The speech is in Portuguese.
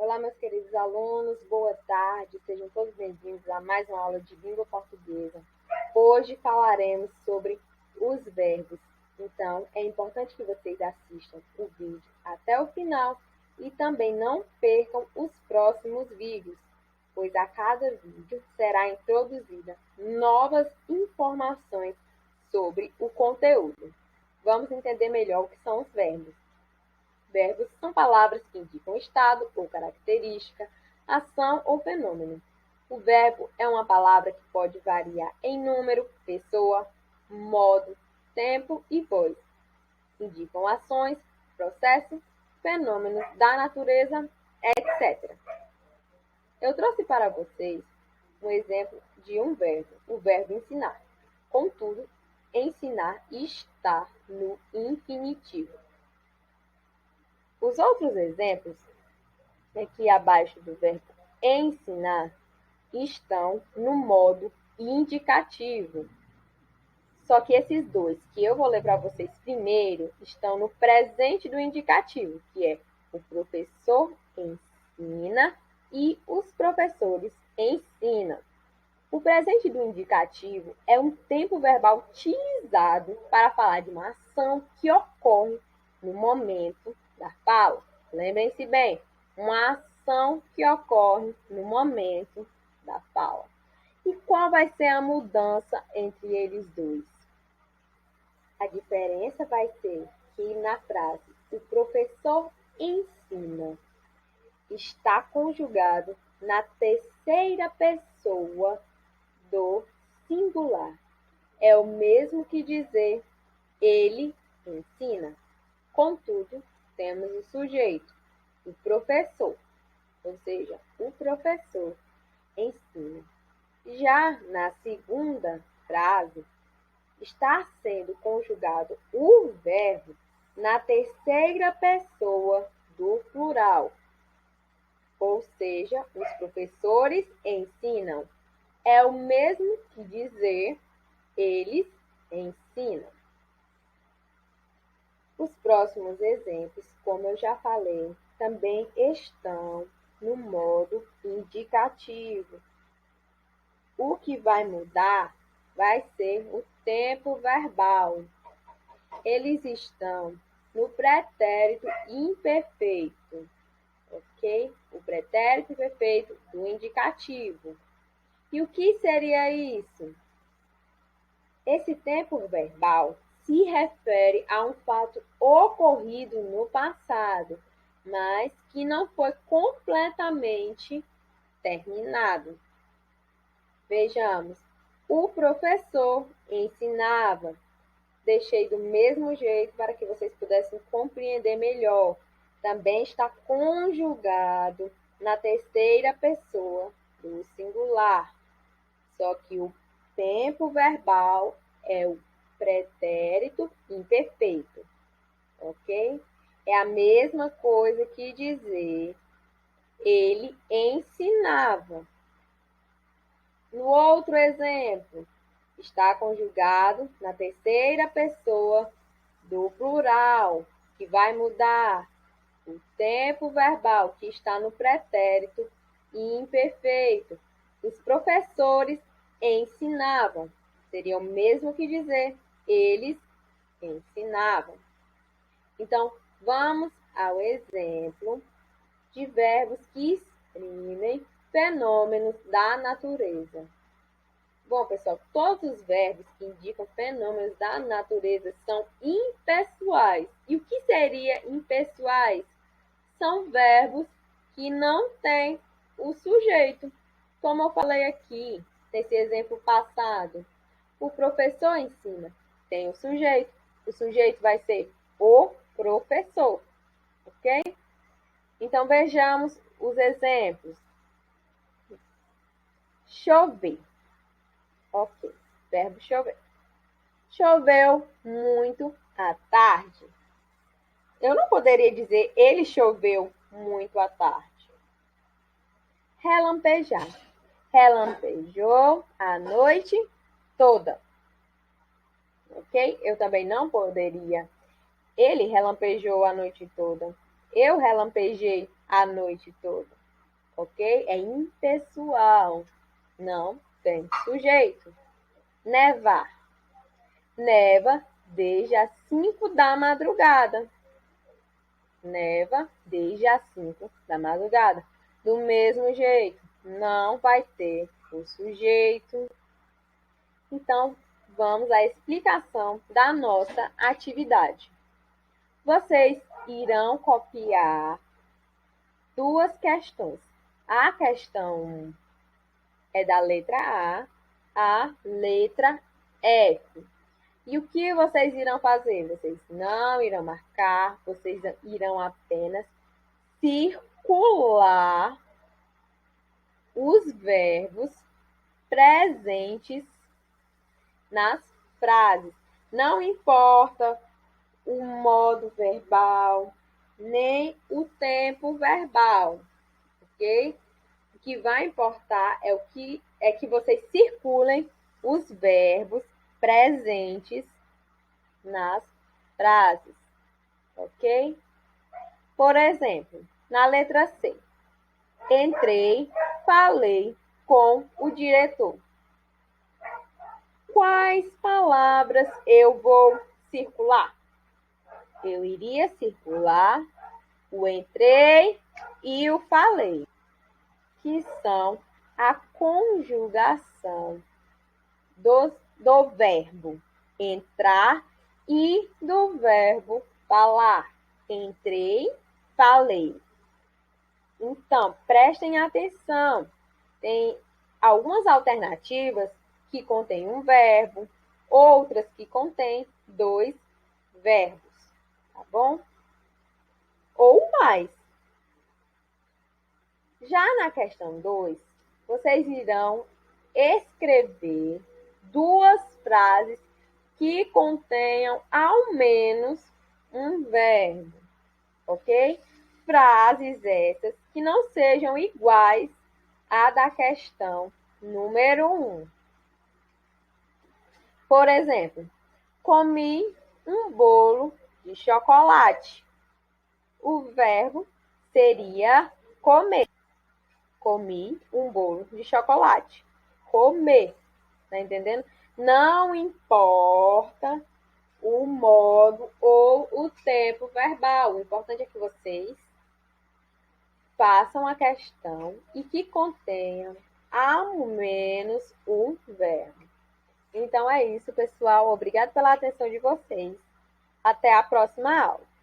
Olá, meus queridos alunos, boa tarde, sejam todos bem-vindos a mais uma aula de língua portuguesa. Hoje falaremos sobre os verbos, então é importante que vocês assistam o vídeo até o final e também não percam os próximos vídeos, pois a cada vídeo será introduzida novas informações sobre o conteúdo. Vamos entender melhor o que são os verbos. Verbos são palavras que indicam estado ou característica, ação ou fenômeno. O verbo é uma palavra que pode variar em número, pessoa, modo, tempo e voz. Indicam ações, processos, fenômenos da natureza, etc. Eu trouxe para vocês um exemplo de um verbo, o verbo ensinar. Contudo, ensinar está no infinitivo. Os outros exemplos, aqui abaixo do verbo ensinar, estão no modo indicativo. Só que esses dois que eu vou ler para vocês primeiro estão no presente do indicativo, que é o professor ensina e os professores ensinam. O presente do indicativo é um tempo verbal utilizado para falar de uma ação que ocorre no momento da fala. Lembrem-se bem, uma ação que ocorre no momento da fala. E qual vai ser a mudança entre eles dois? A diferença vai ser que na frase o professor ensina está conjugado na terceira pessoa do singular. É o mesmo que dizer ele ensina. Contudo, temos o sujeito, o professor, ou seja, o professor ensina. Já na segunda frase, está sendo conjugado o verbo na terceira pessoa do plural, ou seja, os professores ensinam. É o mesmo que dizer eles ensinam. Os próximos exemplos, como eu já falei, também estão no modo indicativo. O que vai mudar vai ser o tempo verbal. Eles estão no pretérito imperfeito, ok? O pretérito imperfeito do indicativo. E o que seria isso? Esse tempo verbal se refere a um fato ocorrido no passado, mas que não foi completamente terminado. Vejamos, o professor ensinava. Deixei do mesmo jeito para que vocês pudessem compreender melhor. Também está conjugado na terceira pessoa do singular. Só que o tempo verbal é o pretérito imperfeito, ok? É a mesma coisa que dizer ele ensinava. No outro exemplo, está conjugado na terceira pessoa do plural, que vai mudar o tempo verbal que está no pretérito imperfeito. Os professores ensinavam. Seria o mesmo que dizer eles ensinavam. Então, vamos ao exemplo de verbos que exprimem fenômenos da natureza. Bom, pessoal, todos os verbos que indicam fenômenos da natureza são impessoais. E o que seria impessoais? São verbos que não têm o sujeito. Como eu falei aqui, nesse exemplo passado, o professor ensina, tem o sujeito. O sujeito vai ser o professor, ok? Então, vejamos os exemplos. Chover. Ok, verbo chover. Choveu muito à tarde. Eu não poderia dizer ele choveu muito à tarde. Relampejar. Relampejou a noite toda. Ok? Eu também não poderia. Ele relampejou a noite toda. Eu relampejei a noite toda, ok? É impessoal, não tem sujeito. Nevar. Neva desde as 5 da madrugada. Neva desde as 5 da madrugada. Do mesmo jeito, não vai ter o sujeito. Então, vamos à explicação da nossa atividade. Vocês irão copiar duas questões. A questão é da letra a letra F. E o que vocês irão fazer? Vocês não irão marcar, vocês irão apenas circular os verbos presentes nas frases. Não importa o modo verbal, nem o tempo verbal, ok? O que vai importar é que vocês circulem os verbos presentes nas frases, ok? Por exemplo, na letra C, entrei, falei com o diretor. Quais palavras eu vou circular? Eu iria circular o entrei e o falei, que são a conjugação do verbo entrar e do verbo falar. Entrei, falei. Então, prestem atenção. Tem algumas alternativas que contêm um verbo, outras que contêm dois verbos, tá bom? Ou mais. Já na questão 2, vocês irão escrever duas frases que contenham ao menos um verbo, ok? Frases essas que não sejam iguais à da questão número 1. Por exemplo, comi um bolo de chocolate. O verbo seria comer. Comi um bolo de chocolate. Comer. Tá entendendo? Não importa o modo ou o tempo verbal. O importante é que vocês façam a questão e que contenham ao menos um verbo. Então é isso, pessoal. Obrigada pela atenção de vocês. Até a próxima aula.